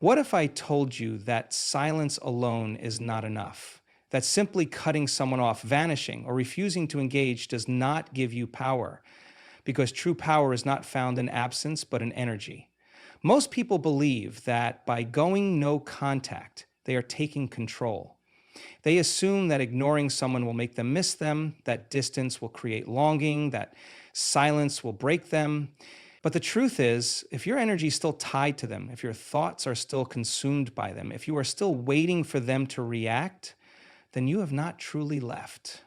What if I told you that silence alone is not enough? That simply cutting someone off, vanishing, or refusing to engage does not give you power, because true power is not found in absence, but in energy. Most people believe that by going no contact, they are taking control. They assume that ignoring someone will make them miss them, that distance will create longing, that silence will break them. But the truth is, if your energy is still tied to them, if your thoughts are still consumed by them, if you are still waiting for them to react, then you have not truly left.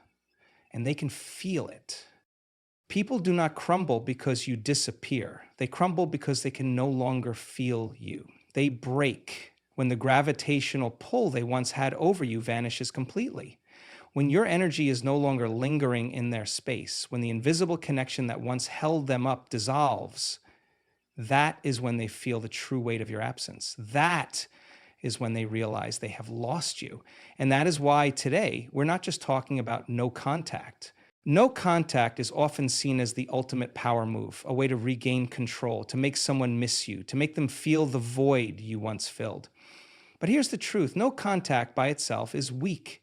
And they can feel it. People do not crumble because you disappear. They crumble because they can no longer feel you. They break when the gravitational pull they once had over you vanishes completely. When your energy is no longer lingering in their space, when the invisible connection that once held them up dissolves, that is when they feel the true weight of your absence. That is when they realize they have lost you. And that is why today we're not just talking about no contact. No contact is often seen as the ultimate power move, a way to regain control, to make someone miss you, to make them feel the void you once filled. But here's the truth: no contact by itself is weak.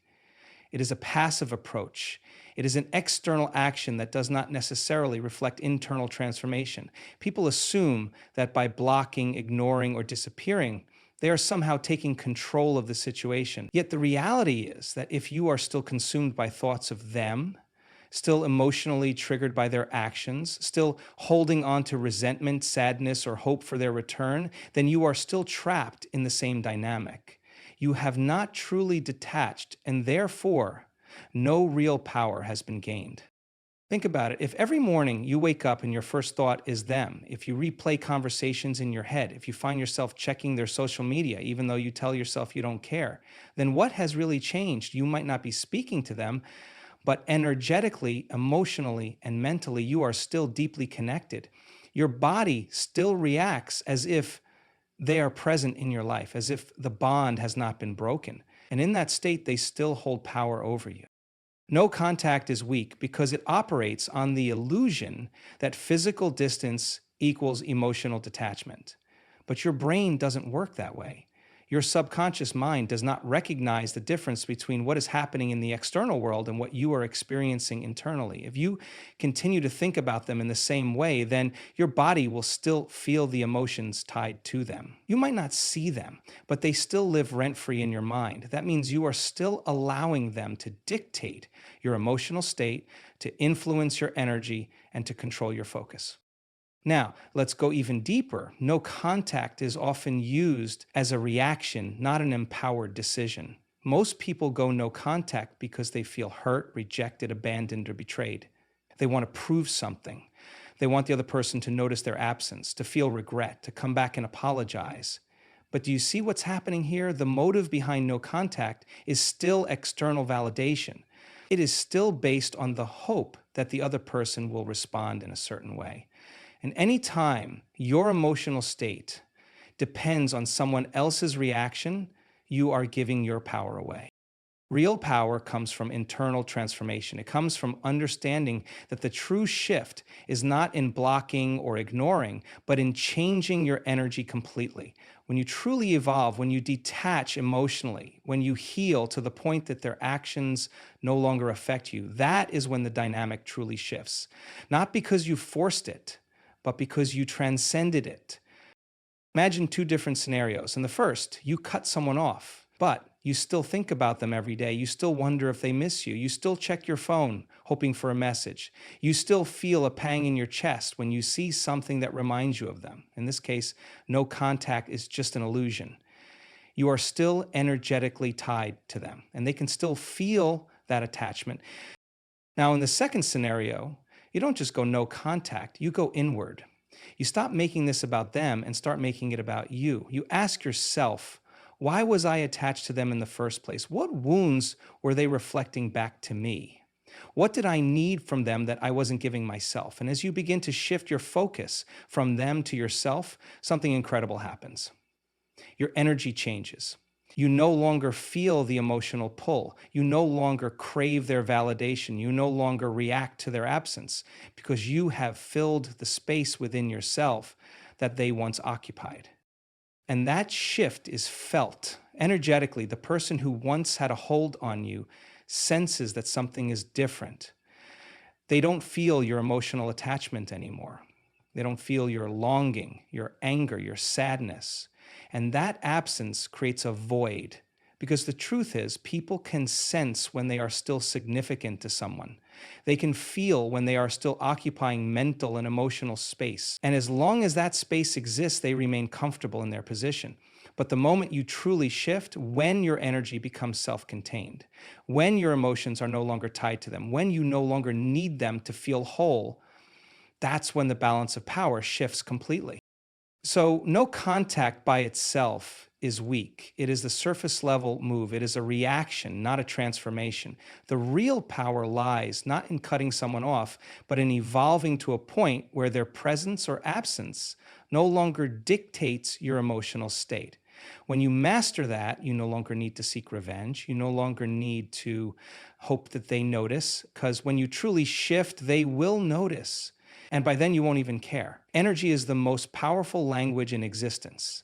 It is a passive approach. It is an external action that does not necessarily reflect internal transformation. People assume that by blocking, ignoring, or disappearing, they are somehow taking control of the situation. Yet the reality is that if you are still consumed by thoughts of them, still emotionally triggered by their actions, still holding on to resentment, sadness, or hope for their return, then you are still trapped in the same dynamic. You have not truly detached, and therefore, no real power has been gained. Think about it. If every morning you wake up and your first thought is them, if you replay conversations in your head, if you find yourself checking their social media, even though you tell yourself you don't care, then what has really changed? You might not be speaking to them, but energetically, emotionally, and mentally, you are still deeply connected. Your body still reacts as if they are present in your life, as if the bond has not been broken. And in that state, they still hold power over you. No contact is weak because it operates on the illusion that physical distance equals emotional detachment. But your brain doesn't work that way. Your subconscious mind does not recognize the difference between what is happening in the external world and what you are experiencing internally. If you continue to think about them in the same way, then your body will still feel the emotions tied to them. You might not see them, but they still live rent-free in your mind. That means you are still allowing them to dictate your emotional state, to influence your energy, and to control your focus. Now, let's go even deeper. No contact is often used as a reaction, not an empowered decision. Most people go no contact because they feel hurt, rejected, abandoned, or betrayed. They want to prove something. They want the other person to notice their absence, to feel regret, to come back and apologize. But do you see what's happening here? The motive behind no contact is still external validation. It is still based on the hope that the other person will respond in a certain way. And anytime your emotional state depends on someone else's reaction, you are giving your power away. Real power comes from internal transformation. It comes from understanding that the true shift is not in blocking or ignoring, but in changing your energy completely. When you truly evolve, when you detach emotionally, when you heal to the point that their actions no longer affect you, that is when the dynamic truly shifts. Not because you forced it, but because you transcended it. Imagine two different scenarios. In the first, you cut someone off, but you still think about them every day. You still wonder if they miss you. You still check your phone, hoping for a message. You still feel a pang in your chest when you see something that reminds you of them. In this case, no contact is just an illusion. You are still energetically tied to them, and they can still feel that attachment. Now, in the second scenario, you don't just go no contact, you go inward. You stop making this about them and start making it about you. You ask yourself, why was I attached to them in the first place? What wounds were they reflecting back to me? What did I need from them that I wasn't giving myself? And as you begin to shift your focus from them to yourself, something incredible happens. Your energy changes. You no longer feel the emotional pull. You no longer crave their validation. You no longer react to their absence because you have filled the space within yourself that they once occupied. And that shift is felt energetically. The person who once had a hold on you senses that something is different. They don't feel your emotional attachment anymore. They don't feel your longing, your anger, your sadness. And that absence creates a void. Because the truth is, people can sense when they are still significant to someone. They can feel when they are still occupying mental and emotional space. And as long as that space exists, they remain comfortable in their position. But the moment you truly shift, when your energy becomes self-contained, when your emotions are no longer tied to them, when you no longer need them to feel whole, that's when the balance of power shifts completely. So no contact by itself is weak. It is the surface level move. It is a reaction, not a transformation. The real power lies not in cutting someone off, but in evolving to a point where their presence or absence no longer dictates your emotional state. When you master that, you no longer need to seek revenge. You no longer need to hope that they notice, because when you truly shift, they will notice. And by then you won't even care. Energy is the most powerful language in existence.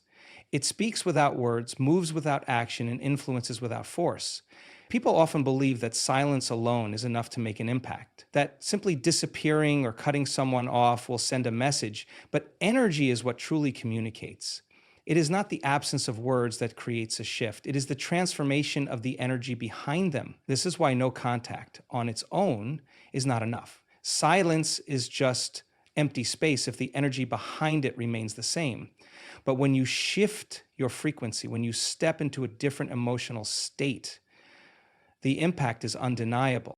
It speaks without words, moves without action, and influences without force. People often believe that silence alone is enough to make an impact, that simply disappearing or cutting someone off will send a message, but energy is what truly communicates. It is not the absence of words that creates a shift. It is the transformation of the energy behind them. This is why no contact on its own is not enough. Silence is just empty space if the energy behind it remains the same. But when you shift your frequency, when you step into a different emotional state, the impact is undeniable.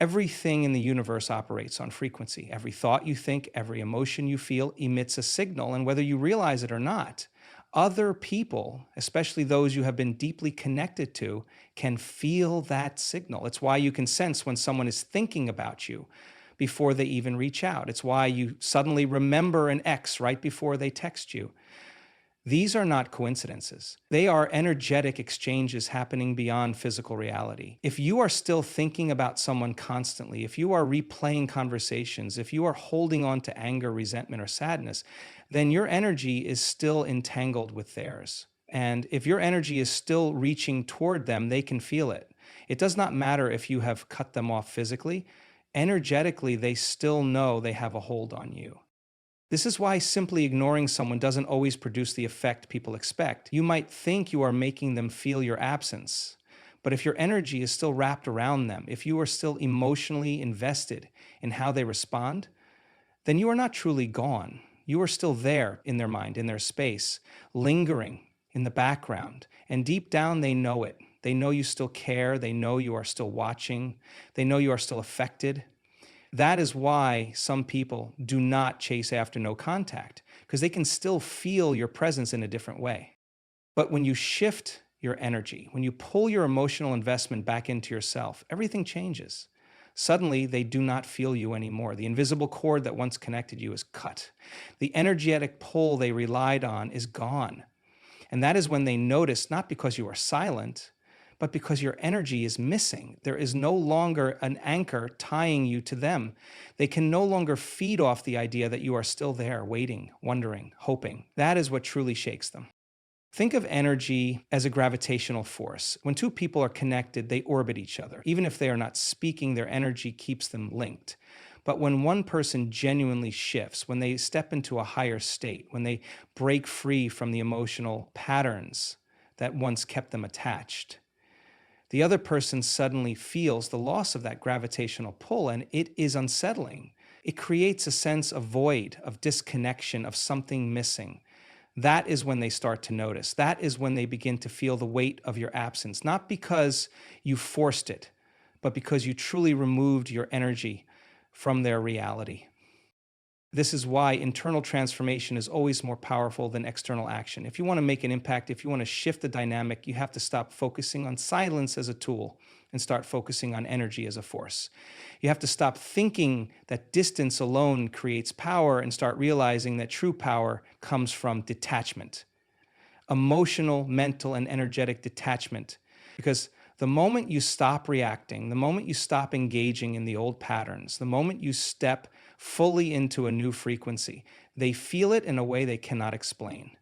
Everything in the universe operates on frequency. Every thought you think, every emotion you feel emits a signal, and whether you realize it or not, other people, especially those you have been deeply connected to, can feel that signal. It's why you can sense when someone is thinking about you before they even reach out. It's why you suddenly remember an ex right before they text you. These are not coincidences. They are energetic exchanges happening beyond physical reality. If you are still thinking about someone constantly, if you are replaying conversations, if you are holding on to anger, resentment, or sadness, then your energy is still entangled with theirs. And if your energy is still reaching toward them, they can feel it. It does not matter if you have cut them off physically. Energetically, they still know they have a hold on you. This is why simply ignoring someone doesn't always produce the effect people expect. You might think you are making them feel your absence, but if your energy is still wrapped around them, if you are still emotionally invested in how they respond, then you are not truly gone. You are still there in their mind, in their space, lingering in the background. And deep down, they know it. They know you still care. They know you are still watching. They know you are still affected. That is why some people do not chase after no contact, because they can still feel your presence in a different way. But when you shift your energy, when you pull your emotional investment back into yourself, everything changes. Suddenly, they do not feel you anymore. The invisible cord that once connected you is cut. The energetic pull they relied on is gone. And that is when they notice, not because you are silent, but because your energy is missing. There is no longer an anchor tying you to them. They can no longer feed off the idea that you are still there, waiting, wondering, hoping. That is what truly shakes them. Think of energy as a gravitational force. When two people are connected, they orbit each other. Even if they are not speaking, their energy keeps them linked. But when one person genuinely shifts, when they step into a higher state, when they break free from the emotional patterns that once kept them attached, the other person suddenly feels the loss of that gravitational pull, and it is unsettling. It creates a sense of void, of disconnection, of something missing. That is when they start to notice. That is when they begin to feel the weight of your absence, not because you forced it, but because you truly removed your energy from their reality. This is why internal transformation is always more powerful than external action. If you want to make an impact, if you want to shift the dynamic, you have to stop focusing on silence as a tool and start focusing on energy as a force. You have to stop thinking that distance alone creates power and start realizing that true power comes from detachment, emotional, mental, and energetic detachment. Because the moment you stop reacting, the moment you stop engaging in the old patterns, the moment you step fully into a new frequency, they feel it in a way they cannot explain.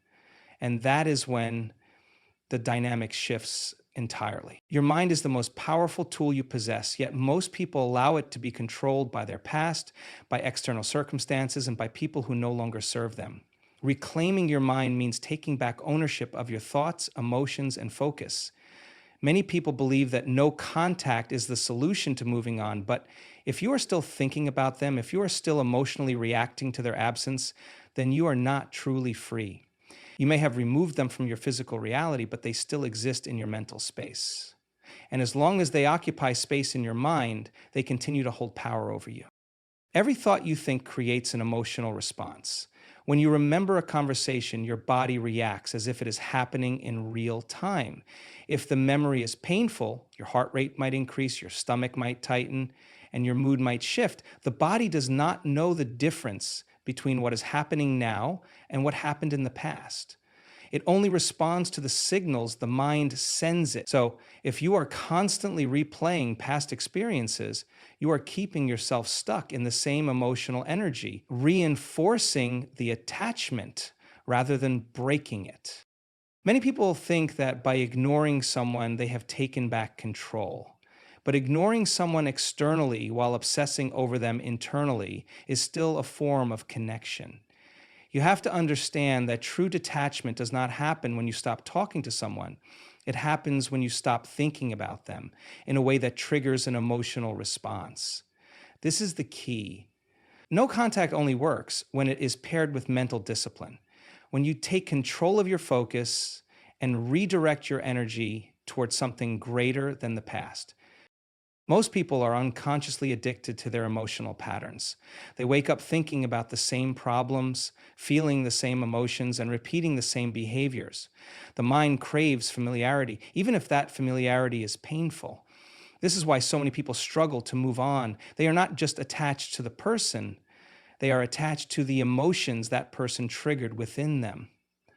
And that is when the dynamic shifts entirely. Your mind is the most powerful tool you possess, yet most people allow it to be controlled by their past, by external circumstances, and by people who no longer serve them. Reclaiming your mind means taking back ownership of your thoughts, emotions, and focus. Many people believe that no contact is the solution to moving on, but if you are still thinking about them, if you are still emotionally reacting to their absence, then you are not truly free. You may have removed them from your physical reality, but they still exist in your mental space. And as long as they occupy space in your mind, they continue to hold power over you. Every thought you think creates an emotional response. When you remember a conversation, your body reacts as if it is happening in real time. If the memory is painful, your heart rate might increase, your stomach might tighten, and your mood might shift. The body does not know the difference between what is happening now and what happened in the past. It only responds to the signals the mind sends it. So if you are constantly replaying past experiences, you are keeping yourself stuck in the same emotional energy, reinforcing the attachment rather than breaking it. Many people think that by ignoring someone, they have taken back control. But ignoring someone externally while obsessing over them internally is still a form of connection. You have to understand that true detachment does not happen when you stop talking to someone. It happens when you stop thinking about them in a way that triggers an emotional response. This is the key. No contact only works when it is paired with mental discipline. When you take control of your focus and redirect your energy towards something greater than the past. Most people are unconsciously addicted to their emotional patterns. They wake up thinking about the same problems, feeling the same emotions, and repeating the same behaviors. The mind craves familiarity, even if that familiarity is painful. This is why so many people struggle to move on. They are not just attached to the person, they are attached to the emotions that person triggered within them.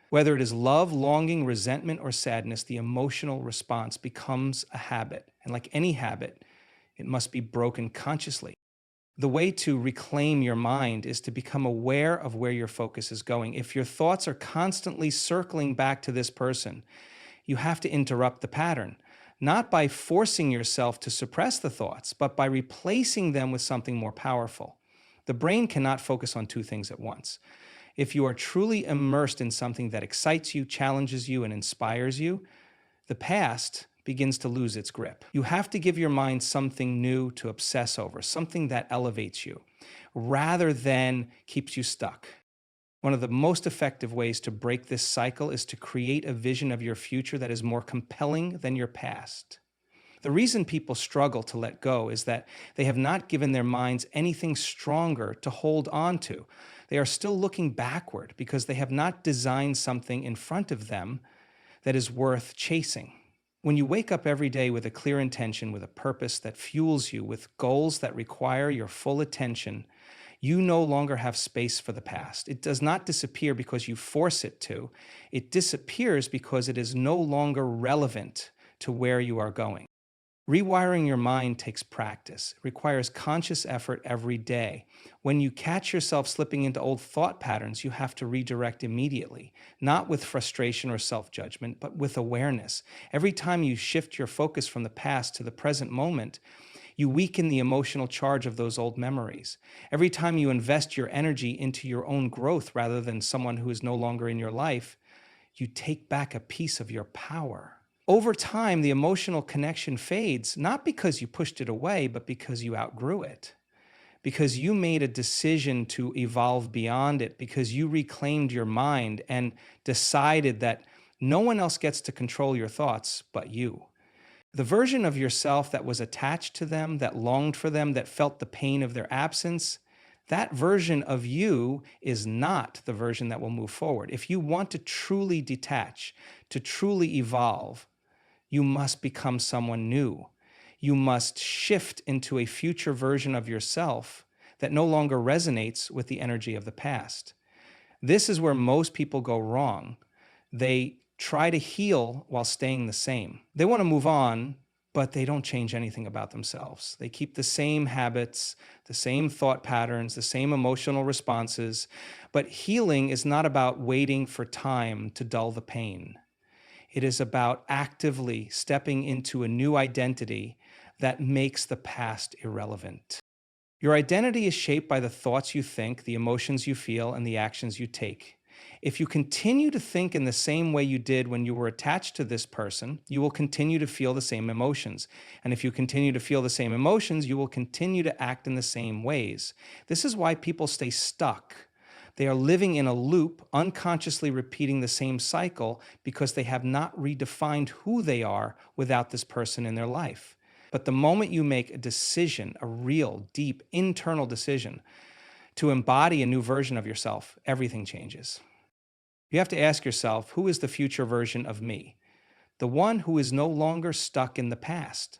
Whether it is love, longing, resentment, or sadness, the emotional response becomes a habit. And like any habit, it must be broken consciously. The way to reclaim your mind is to become aware of where your focus is going. If your thoughts are constantly circling back to this person, you have to interrupt the pattern, not by forcing yourself to suppress the thoughts, but by replacing them with something more powerful. The brain cannot focus on two things at once. If you are truly immersed in something that excites you, challenges you, and inspires you, the past begins to lose its grip. You have to give your mind something new to obsess over, something that elevates you, rather than keeps you stuck. One of the most effective ways to break this cycle is to create a vision of your future that is more compelling than your past. The reason people struggle to let go is that they have not given their minds anything stronger to hold on to. They are still looking backward because they have not designed something in front of them that is worth chasing. When you wake up every day with a clear intention, with a purpose that fuels you, with goals that require your full attention, you no longer have space for the past. It does not disappear because you force it to. It disappears because it is no longer relevant to where you are going. Rewiring your mind takes practice. It requires conscious effort every day. When you catch yourself slipping into old thought patterns, you have to redirect immediately, not with frustration or self-judgment, but with awareness. Every time you shift your focus from the past to the present moment, you weaken the emotional charge of those old memories. Every time you invest your energy into your own growth rather than someone who is no longer in your life, you take back a piece of your power. Over time, the emotional connection fades, not because you pushed it away, but because you outgrew it. Because you made a decision to evolve beyond it, because you reclaimed your mind and decided that no one else gets to control your thoughts but you. The version of yourself that was attached to them, that longed for them, that felt the pain of their absence, that version of you is not the version that will move forward. If you want to truly detach, to truly evolve, you must become someone new. You must shift into a future version of yourself that no longer resonates with the energy of the past. This is where most people go wrong. They try to heal while staying the same. They want to move on, but they don't change anything about themselves. They keep the same habits, the same thought patterns, the same emotional responses. But healing is not about waiting for time to dull the pain. It is about actively stepping into a new identity that makes the past irrelevant. Your identity is shaped by the thoughts you think, the emotions you feel, and the actions you take. If you continue to think in the same way you did when you were attached to this person, you will continue to feel the same emotions. And if you continue to feel the same emotions, you will continue to act in the same ways. This is why people stay stuck. They are living in a loop, unconsciously repeating the same cycle because they have not redefined who they are without this person in their life. But the moment you make a decision, a real, deep, internal decision to embody a new version of yourself, everything changes. You have to ask yourself, who is the future version of me? The one who is no longer stuck in the past.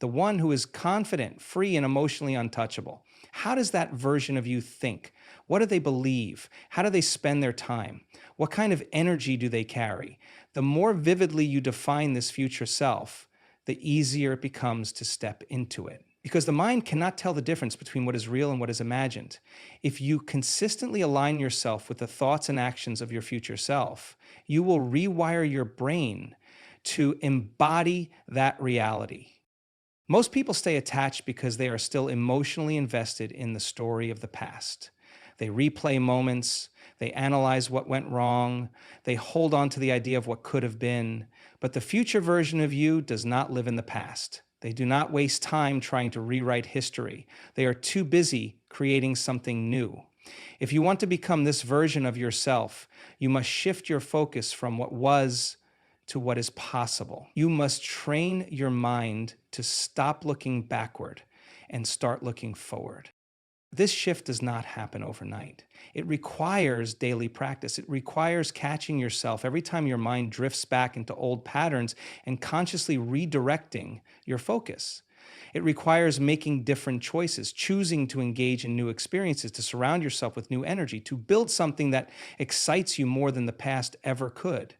The one who is confident, free, and emotionally untouchable. How does that version of you think? What do they believe? How do they spend their time? What kind of energy do they carry? The more vividly you define this future self, the easier it becomes to step into it. Because the mind cannot tell the difference between what is real and what is imagined. If you consistently align yourself with the thoughts and actions of your future self, you will rewire your brain to embody that reality. Most people stay attached because they are still emotionally invested in the story of the past. They replay moments, they analyze what went wrong, they hold on to the idea of what could have been, but the future version of you does not live in the past. They do not waste time trying to rewrite history. They are too busy creating something new. If you want to become this version of yourself, you must shift your focus from what was to what is possible. You must train your mind to stop looking backward and start looking forward. This shift does not happen overnight. It requires daily practice. It requires catching yourself every time your mind drifts back into old patterns and consciously redirecting your focus. It requires making different choices, choosing to engage in new experiences, to surround yourself with new energy, to build something that excites you more than the past ever could.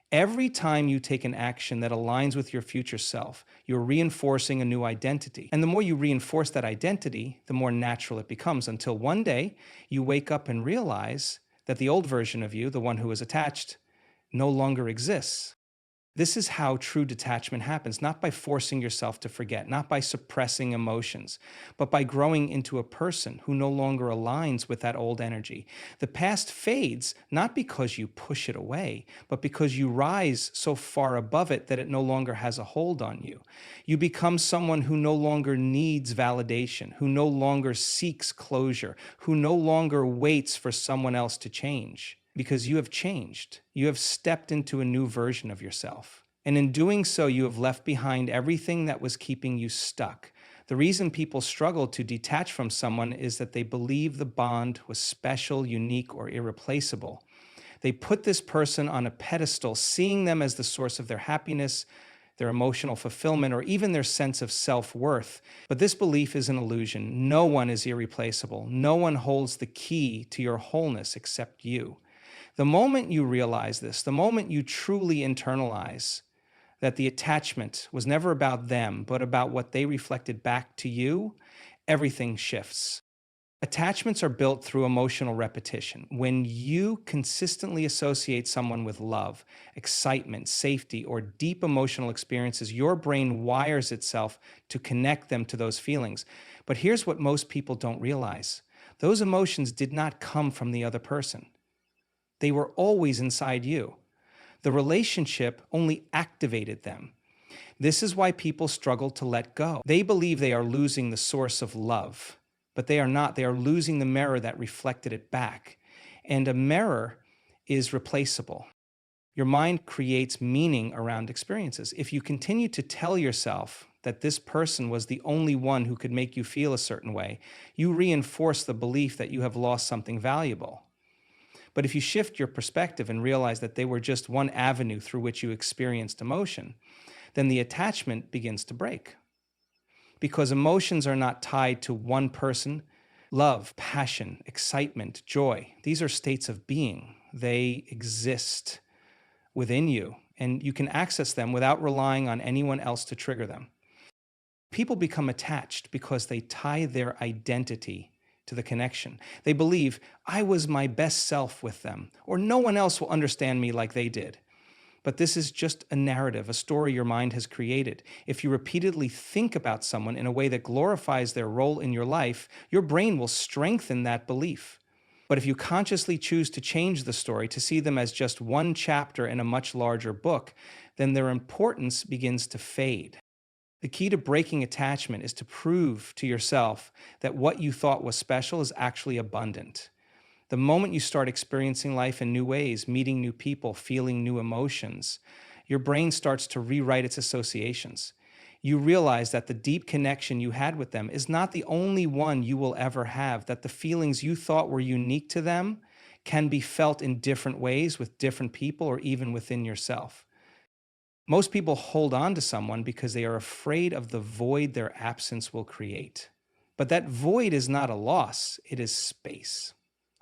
Every time you take an action that aligns with your future self, you're reinforcing a new identity. And the more you reinforce that identity, the more natural it becomes, until one day you wake up and realize that the old version of you, the one who is attached, no longer exists. This is how true detachment happens, not by forcing yourself to forget, not by suppressing emotions, but by growing into a person who no longer aligns with that old energy. The past fades, not because you push it away, but because you rise so far above it that it no longer has a hold on you. You become someone who no longer needs validation, who no longer seeks closure, who no longer waits for someone else to change. Because you have changed. You have stepped into a new version of yourself. And in doing so, you have left behind everything that was keeping you stuck. The reason people struggle to detach from someone is that they believe the bond was special, unique, or irreplaceable. They put this person on a pedestal, seeing them as the source of their happiness, their emotional fulfillment, or even their sense of self-worth. But this belief is an illusion. No one is irreplaceable. No one holds the key to your wholeness except you. The moment you realize this, the moment you truly internalize that the attachment was never about them, but about what they reflected back to you, everything shifts. Attachments are built through emotional repetition. When you consistently associate someone with love, excitement, safety, or deep emotional experiences, your brain wires itself to connect them to those feelings. But here's what most people don't realize. Those emotions did not come from the other person. They were always inside you. The relationship only activated them. This is why people struggle to let go. They believe they are losing the source of love, but they are not. They are losing the mirror that reflected it back. And a mirror is replaceable. Your mind creates meaning around experiences. If you continue to tell yourself that this person was the only one who could make you feel a certain way, you reinforce the belief that you have lost something valuable. But if you shift your perspective and realize that they were just one avenue through which you experienced emotion, then the attachment begins to break. Because emotions are not tied to one person. Love, passion, excitement, joy, these are states of being. They exist within you, and you can access them without relying on anyone else to trigger them. People become attached because they tie their identity to the connection. They believe, I was my best self with them, or no one else will understand me like they did. But this is just a narrative, a story your mind has created. If you repeatedly think about someone in a way that glorifies their role in your life, your brain will strengthen that belief. But if you consciously choose to change the story, to see them as just one chapter in a much larger book, then their importance begins to fade. The key to breaking attachment is to prove to yourself that what you thought was special is actually abundant. The moment you start experiencing life in new ways, meeting new people, feeling new emotions, your brain starts to rewrite its associations. You realize that the deep connection you had with them is not the only one you will ever have, that the feelings you thought were unique to them can be felt in different ways with different people or even within yourself. Most people hold on to someone because they are afraid of the void their absence will create. But that void is not a loss, it is space.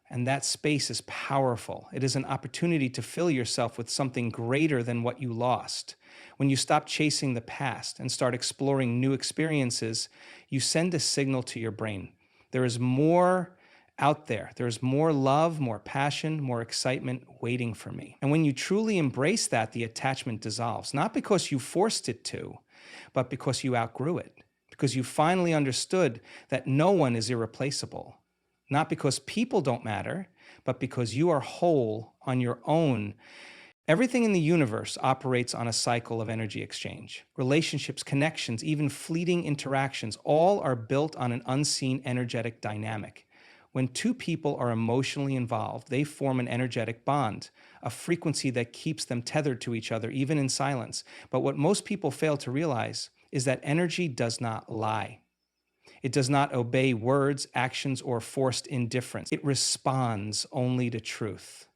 And that space is powerful. It is an opportunity to fill yourself with something greater than what you lost. When you stop chasing the past and start exploring new experiences, you send a signal to your brain. There is more out there. There is more love, more passion, more excitement waiting for me. And when you truly embrace that, the attachment dissolves, not because you forced it to, but because you outgrew it, because you finally understood that no one is irreplaceable. Not because people don't matter, but because you are whole on your own. Everything in the universe operates on a cycle of energy exchange. Relationships, connections, even fleeting interactions, all are built on an unseen energetic dynamic. When two people are emotionally involved, they form an energetic bond, a frequency that keeps them tethered to each other, even in silence. But what most people fail to realize is that energy does not lie. It does not obey words, actions, or forced indifference. It responds only to truth.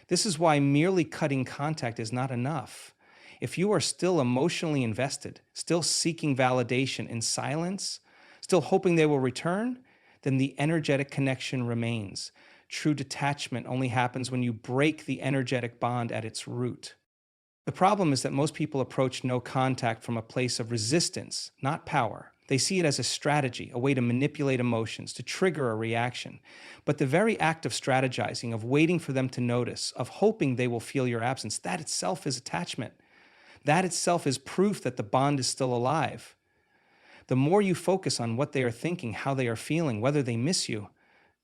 This is why merely cutting contact is not enough. If you are still emotionally invested, still seeking validation in silence, still hoping they will return, then the energetic connection remains. True detachment only happens when you break the energetic bond at its root. The problem is that most people approach no contact from a place of resistance, not power. They see it as a strategy, a way to manipulate emotions, to trigger a reaction. But the very act of strategizing, of waiting for them to notice, of hoping they will feel your absence, that itself is attachment. That itself is proof that the bond is still alive. The more you focus on what they are thinking, how they are feeling, whether they miss you,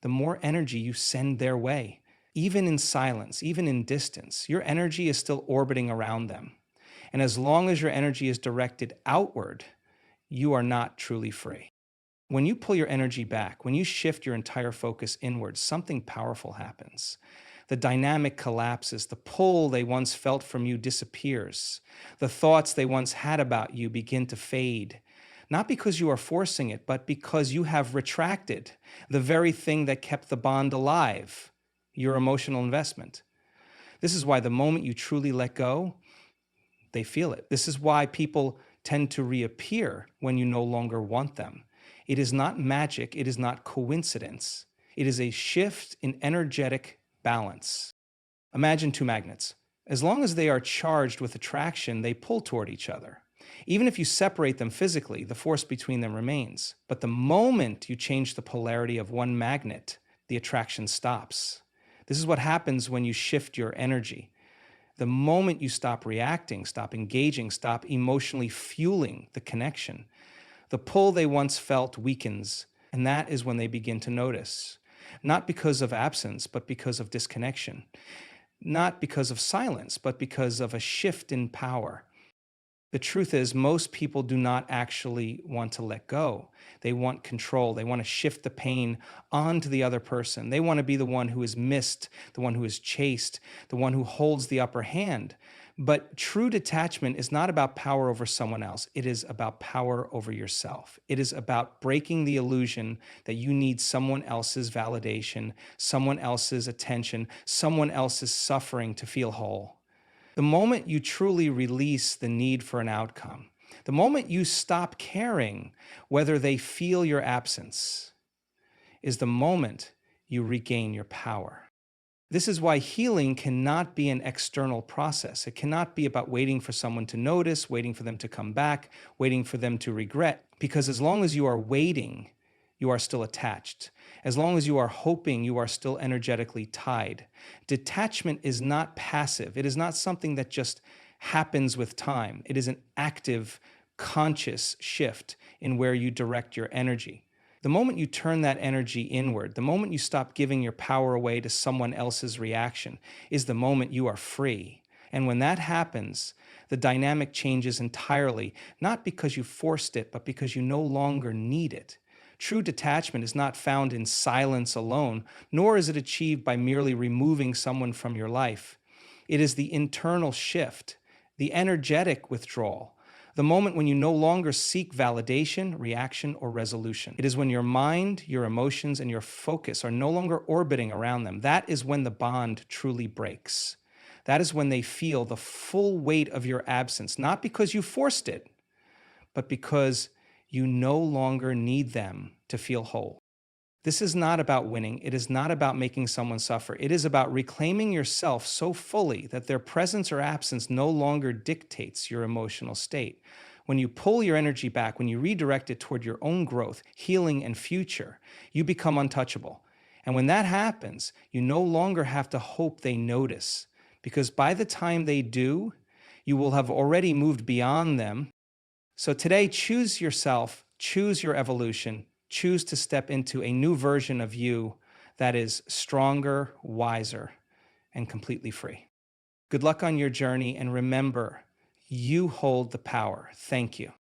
the more energy you send their way. Even in silence, even in distance, your energy is still orbiting around them. And as long as your energy is directed outward, you are not truly free. When you pull your energy back, when you shift your entire focus inwards, something powerful happens. The dynamic collapses. The pull they once felt from you disappears. The thoughts they once had about you begin to fade. Not because you are forcing it, but because you have retracted the very thing that kept the bond alive, your emotional investment. This is why the moment you truly let go, they feel it. This is why people tend to reappear when you no longer want them. It is not magic. It is not coincidence. It is a shift in energetic balance. Imagine two magnets. As long as they are charged with attraction, they pull toward each other. Even if you separate them physically, the force between them remains. But the moment you change the polarity of one magnet, the attraction stops. This is what happens when you shift your energy. The moment you stop reacting, stop engaging, stop emotionally fueling the connection, the pull they once felt weakens, and that is when they begin to notice. Not because of absence, but because of disconnection. Not because of silence, but because of a shift in power. The truth is, most people do not actually want to let go. They want control. They want to shift the pain onto the other person. They want to be the one who is missed, the one who is chased, the one who holds the upper hand. But true detachment is not about power over someone else. It is about power over yourself. It is about breaking the illusion that you need someone else's validation, someone else's attention, someone else's suffering to feel whole. The moment you truly release the need for an outcome, the moment you stop caring whether they feel your absence, is the moment you regain your power. This is why healing cannot be an external process. It cannot be about waiting for someone to notice, waiting for them to come back, waiting for them to regret. Because as long as you are waiting, you are still attached. As long as you are hoping, you are still energetically tied. Detachment is not passive. It is not something that just happens with time. It is an active, conscious shift in where you direct your energy. The moment you turn that energy inward, the moment you stop giving your power away to someone else's reaction, is the moment you are free. And when that happens, the dynamic changes entirely, not because you forced it, but because you no longer need it. True detachment is not found in silence alone, nor is it achieved by merely removing someone from your life. It is the internal shift, the energetic withdrawal, the moment when you no longer seek validation, reaction, or resolution. It is when your mind, your emotions, and your focus are no longer orbiting around them. That is when the bond truly breaks. That is when they feel the full weight of your absence, not because you forced it, but because you no longer need them to feel whole. This is not about winning. It is not about making someone suffer. It is about reclaiming yourself so fully that their presence or absence no longer dictates your emotional state. When you pull your energy back, when you redirect it toward your own growth, healing, and future, you become untouchable. And when that happens, you no longer have to hope they notice, because by the time they do, you will have already moved beyond them. So today, choose yourself, choose your evolution, choose to step into a new version of you that is stronger, wiser, and completely free. Good luck on your journey, and remember, you hold the power. Thank you.